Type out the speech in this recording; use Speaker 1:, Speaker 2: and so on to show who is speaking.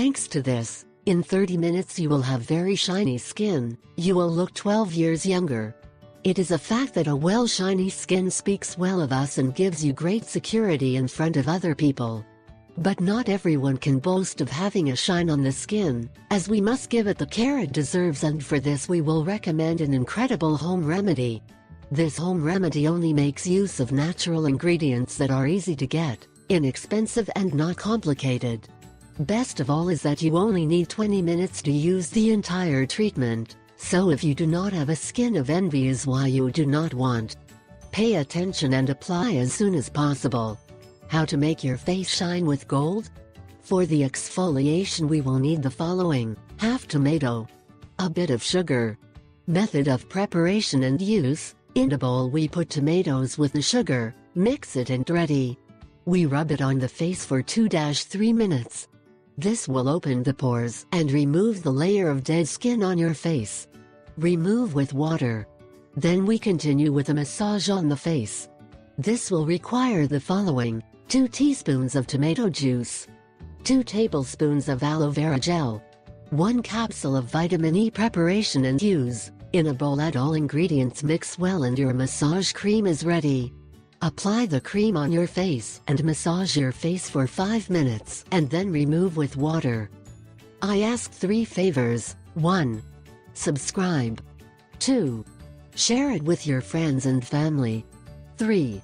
Speaker 1: Thanks to this, in 30 minutes you will have very shiny skin, you will look 12 years younger. It is a fact that a shiny skin speaks well of us and gives you great security in front of other people. But not everyone can boast of having a shine on the skin, as we must give it the care it deserves, and for this we will recommend an incredible home remedy. This home remedy only makes use of natural ingredients that are easy to get, inexpensive and not complicated. Best of all is that you only need 20 minutes to use the entire treatment. So if you do not have a skin of envy is why you do not want. Pay attention and apply as soon as possible. How to make your face shine with gold? For the exfoliation we will need the following: half tomato, a bit of sugar. Method of preparation and use: in a bowl we put tomatoes with the sugar, mix it and ready. We rub it on the face for 2-3 minutes. This will open the pores and remove the layer of dead skin on your face. Remove with water. Then we continue with a massage on the face. This will require the following: 2 teaspoons of tomato juice, 2 tablespoons of aloe vera gel, 1 capsule of vitamin E preparation, and use. In a bowl add all ingredients, mix well, and your massage cream is ready. Apply the cream on your face and massage your face for 5 minutes and then remove with water. I ask 3 favors. 1. Subscribe. 2. Share it with your friends and family. 3.